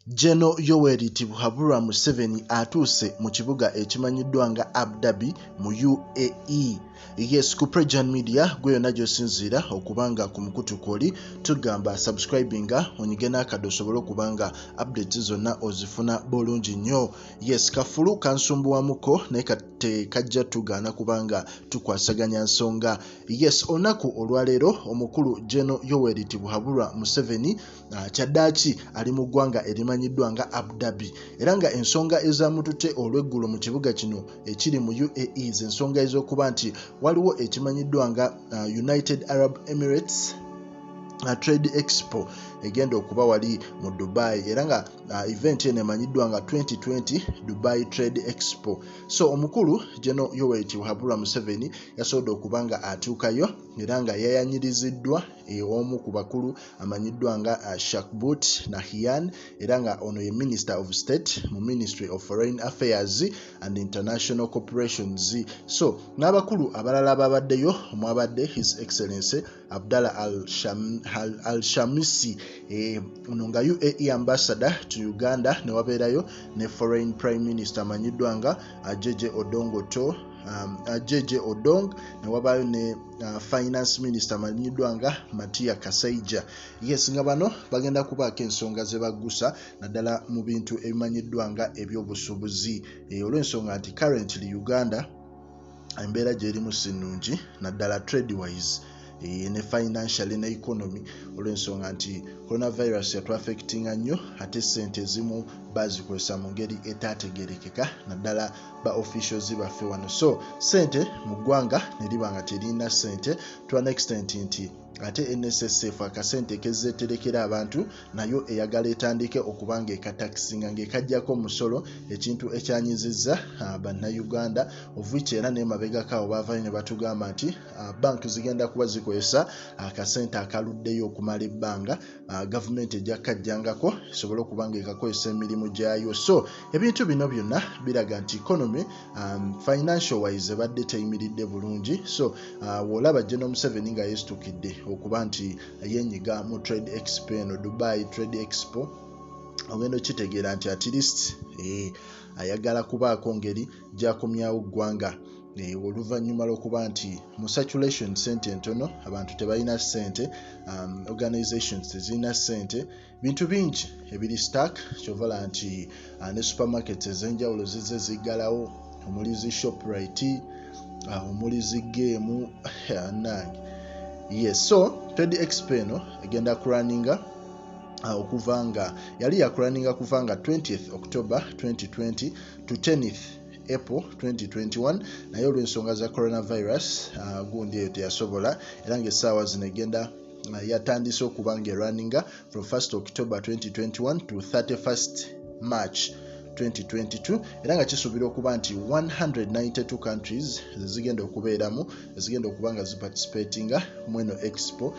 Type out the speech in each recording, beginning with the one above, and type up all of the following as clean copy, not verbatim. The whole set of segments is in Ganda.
Gano Museveni atuuse mu kibuga ekimanyiddwa nga Abu Dhabi mu UAE. Yes, ku Prejan Media gwe yonna gy'osinziira okubanga ku mukutu kwoli tugamba subscribinga onyige n'akadde osobole okubanga updates zonna ozifuna bulungi nnyo. Yes, kafulu kansumbuwamuko naye kate kajja tugaana kubanga tukwasaganya nsonga. Yes, olunaku olwaleero omukulu Gano Museveni kyaddaaki ali mu ggwanga erimanyiddwa nga Abu Dhabi era nga ensonga ezamutute olw'eggulo mu kibuga kino ekiri mu UAE z'ensonga ez'okuba nti waliwo ekimanyiddwa nga United Arab Emirates Trade Expo egenda okuba wali mu Dubai era nga event eno emanyiddwa nga 2020 Dubai Trade Expo. So omukulu Gano Museveni yasobodde okuba nga atuukayo era nga yayanyiriziddwa omu ku bakulu amanyiddwa nga Shakbut Nahian era nga ono ye Minister of State mu Ministry of Foreign Affairs and International Corporations. So n'abakulu abalala ababaddeyo omwabadde His Excellency Abdallah Al-Shamisi ono nga UAE Ambassador to Uganda ne wabeerayo ne Foreign Prime Minister amanyiddwa nga Jeje Odong ne wabaayo ne Finance Minister amanyiddwa nga Mapya Kasaija. Yes, nga bano bagenda kubaako ensonga ze baggusa naddala mu bintu ebimanyiddwa nga ebyobusuubuzi olw'ensonga nti currently Uganda embeera gy'erimu si nnungi naddala trade wise ne financially ne economy olw'ensonga nti coronavirus yatwaffectinga nnyo ate ssente ezimu bazikozesa mu ngeri etaategerekeka naddala ba officials baffe wano. So ssente mu ggwanga ne liba nga terina ssente to an extent nti ate NSSF akasente kezeterekera abantu nayo eyagala etandike okubanga ekatakisinga ng'ekajjako omusolo ekintu ekyanyizizza bannayuganda of which era n'emabegako awo baavayo ne batugamba nti banki zigenda kuba zikozesa akasente akaluddeyo okumala ebbanga gavumenti ejja kajjangako esobole okubanga ekakozesa emirimu gyayo. So ebintu bino byonna biraga nti economy financial wise ebadde teyimiridde bulungi. So w'olaba Gano Museveni nga yeesitukidde okuba nti yenyiga mu Trade Expo eno Dubai Trade Expo ogenda okitegeera nti at least ayagala kubaako ngeri gy'akomyawo ggwanga oluvannyuma lw'okuba nti mu saturation ssente entono abantu tebalina ssente, organizations tezirina ssente, bintu bingi ebiri stack kyovala nti ne supermarkets ez'enjawulo zizze ziggalawo omuli zi Shoprite omuli zi Game nange. Yes, so Trade Expo eno egenda kuraninga okuvanga yali yakuraninga kuvanga 20th October 2020 to 10th April 2021 naye olw'ensonga za coronavirus gundi eyo teyasobola era ng'essaawa zino egenda yatandise okubanga eraninga from 1st October 2021 to 31st March 2022 era nga kisuubira okuba nti 192 countries zigenda okubeeramu zigenda okuba nga ziparticipatinga mu eno expo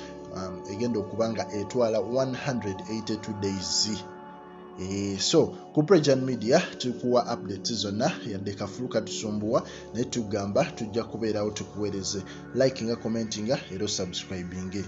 egenda okuba nga etwala 182 days. So ku Prejan Media tukuwa updates zonna yadde kafulu katusumbuwa naye tugamba tujja kubeerawo tukuweereze likinga commentinga era subscribinge.